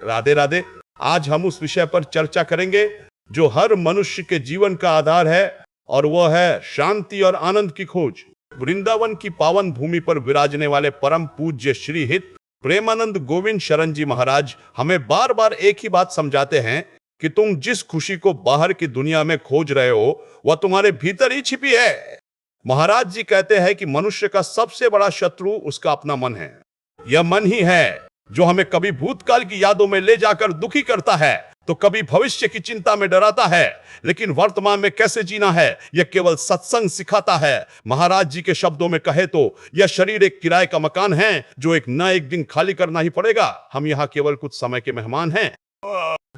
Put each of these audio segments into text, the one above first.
राधे राधे। आज हम उस विषय पर चर्चा करेंगे जो हर मनुष्य के जीवन का आधार है, और वह है शांति और आनंद की खोज। वृंदावन की पावन भूमि पर विराजने वाले परम पूज्य श्री हित प्रेमानंद गोविंद शरण जी महाराज हमें बार बार एक ही बात समझाते हैं कि तुम जिस खुशी को बाहर की दुनिया में खोज रहे हो वह तुम्हारे भीतर ही छिपी है। महाराज जी कहते हैं कि मनुष्य का सबसे बड़ा शत्रु उसका अपना मन है। यह मन ही है जो हमें कभी भूतकाल की यादों में ले जाकर दुखी करता है, तो कभी भविष्य की चिंता में डराता है। लेकिन वर्तमान में कैसे जीना है यह केवल सत्संग सिखाता है। महाराज जी के शब्दों में कहे तो यह शरीर एक किराए का मकान है जो एक न एक दिन खाली करना ही पड़ेगा। हम यहाँ केवल कुछ समय के मेहमान हैं।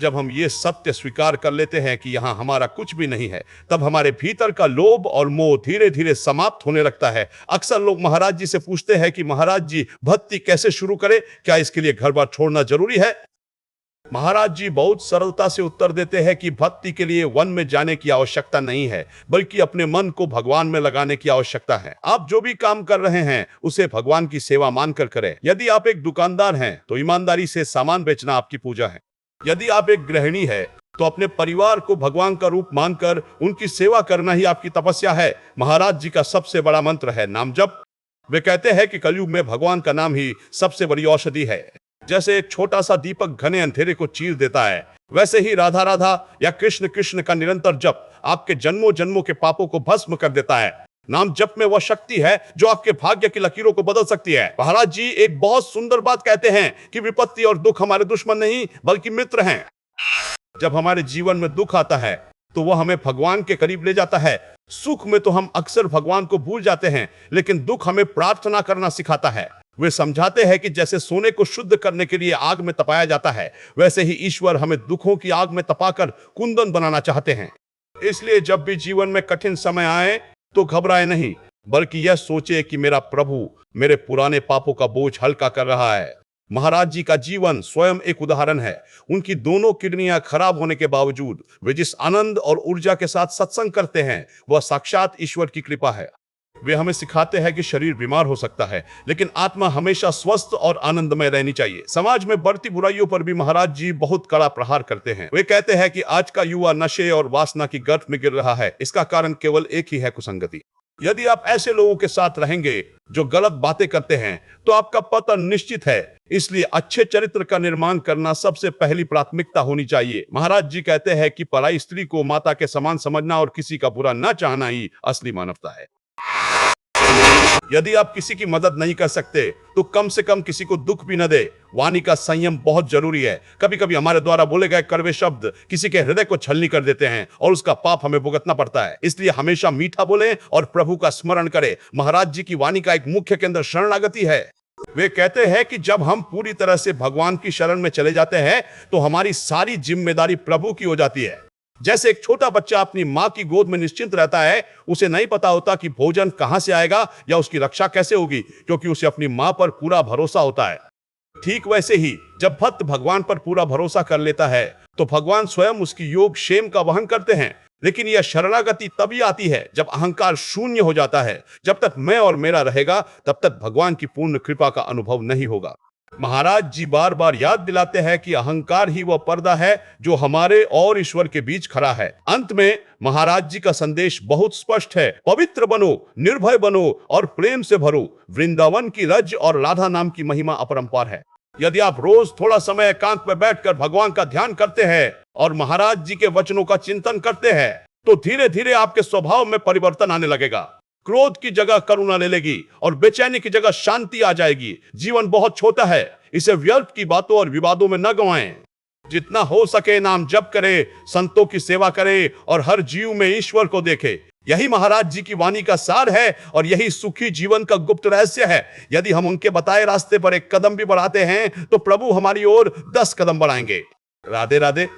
जब हम ये सत्य स्वीकार कर लेते हैं कि यहाँ हमारा कुछ भी नहीं है, तब हमारे भीतर का लोभ और मोह धीरे धीरे समाप्त होने लगता है। अक्सर लोग महाराज जी से पूछते हैं कि महाराज जी भक्ति कैसे शुरू करें, क्या इसके लिए घर बार छोड़ना जरूरी है? महाराज जी बहुत सरलता से उत्तर देते हैं कि भक्ति के लिए वन में जाने की आवश्यकता नहीं है, बल्कि अपने मन को भगवान में लगाने की आवश्यकता है। आप जो भी काम कर रहे हैं उसे भगवान की सेवा मानकर करें। यदि आप एक दुकानदार हैं तो ईमानदारी से सामान बेचना आपकी पूजा है। यदि आप एक गृहिणी है तो अपने परिवार को भगवान का रूप मानकर उनकी सेवा करना ही आपकी तपस्या है। महाराज जी का सबसे बड़ा मंत्र है नाम जप। वे कहते हैं कि कलयुग में भगवान का नाम ही सबसे बड़ी औषधि है। जैसे एक छोटा सा दीपक घने अंधेरे को चीर देता है, वैसे ही राधा राधा या कृष्ण कृष्ण का निरंतर जप आपके जन्मों जन्मों के पापों को भस्म कर देता है। नाम जप में वह शक्ति है जो आपके भाग्य की लकीरों को बदल सकती है। महाराज जी एक बहुत सुंदर बात कहते हैं कि विपत्ति और दुख हमारे दुश्मन नहीं बल्कि मित्र हैं। जब हमारे जीवन में दुख आता है तो वह हमें भगवान के करीब ले जाता है। सुख में तो हम अक्सर भगवान को भूल जाते हैं, लेकिन दुख हमें प्रार्थना करना सिखाता है। वे समझाते हैं कि जैसे सोने को शुद्ध करने के लिए आग में तपाया जाता है, वैसे ही ईश्वर हमें दुखों की आग में तपाकर कुंदन बनाना चाहते हैं। इसलिए जब भी जीवन में कठिन समय आए तो घबराए नहीं, बल्कि यह सोचे कि मेरा प्रभु मेरे पुराने पापों का बोझ हल्का कर रहा है। महाराज जी का जीवन स्वयं एक उदाहरण है। उनकी दोनों किडनियां खराब होने के बावजूद वे जिस आनंद और ऊर्जा के साथ सत्संग करते हैं वह साक्षात ईश्वर की कृपा है। वे हमें सिखाते हैं कि शरीर बीमार हो सकता है, लेकिन आत्मा हमेशा स्वस्थ और आनंदमय रहनी चाहिए। समाज में बढ़ती बुराइयों पर भी महाराज जी बहुत कड़ा प्रहार करते हैं। वे कहते हैं कि आज का युवा नशे और वासना की गर्त में गिर रहा है। इसका कारण केवल एक ही है, कुसंगति। यदि आप ऐसे लोगों के साथ रहेंगे जो गलत बातें करते हैं तो आपका पतन निश्चित है। इसलिए अच्छे चरित्र का निर्माण करना सबसे पहली प्राथमिकता होनी चाहिए। महाराज जी कहते हैं कि पराई स्त्री को माता के समान समझना और किसी का बुरा न चाहना ही असली मानवता है। यदि आप किसी की मदद नहीं कर सकते तो कम से कम किसी को दुख भी न दे। वाणी का संयम बहुत जरूरी है। कभी कभी हमारे द्वारा बोले गए कड़वे शब्द किसी के हृदय को छलनी कर देते हैं और उसका पाप हमें भुगतना पड़ता है। इसलिए हमेशा मीठा बोले और प्रभु का स्मरण करें। महाराज जी की वाणी का एक मुख्य केंद्र शरणागति है। वे कहते हैं कि जब हम पूरी तरह से भगवान की शरण में चले जाते हैं तो हमारी सारी जिम्मेदारी प्रभु की हो जाती है। जैसे एक छोटा बच्चा अपनी माँ की गोद में निश्चिंत रहता है, उसे नहीं पता होता कि भोजन कहां से आएगा या उसकी रक्षा कैसे होगी, क्योंकि उसे अपनी माँ पर पूरा भरोसा होता है। ठीक वैसे ही जब भक्त भगवान पर पूरा भरोसा कर लेता है तो भगवान स्वयं उसकी योग क्षेम का वहन करते हैं। लेकिन यह शरणागति तभी आती है जब अहंकार शून्य हो जाता है। जब तक मैं और मेरा रहेगा तब तक भगवान की पूर्ण कृपा का अनुभव नहीं होगा। महाराज जी बार बार याद दिलाते हैं कि अहंकार ही वह पर्दा है जो हमारे और ईश्वर के बीच खड़ा है। अंत में महाराज जी का संदेश बहुत स्पष्ट है। पवित्र बनो, निर्भय बनो और प्रेम से भरो। वृंदावन की रज और राधा नाम की महिमा अपरंपार है। यदि आप रोज थोड़ा समय एकांत में बैठकर भगवान का ध्यान करते हैं और महाराज जी के वचनों का चिंतन करते हैं तो धीरे धीरे आपके स्वभाव में परिवर्तन आने लगेगा। क्रोध की जगह करुणा ले लेगी और बेचैनी की जगह शांति आ जाएगी। जीवन बहुत छोटा है, इसे व्यर्थ की बातों और विवादों में न गंवाएं। जितना हो सके नाम जप करे, संतों की सेवा करे और हर जीव में ईश्वर को देखे। यही महाराज जी की वाणी का सार है और यही सुखी जीवन का गुप्त रहस्य है। यदि हम उनके बताए रास्ते पर एक कदम भी बढ़ाते हैं तो प्रभु हमारी ओर 10 कदम बढ़ाएंगे। राधे राधे।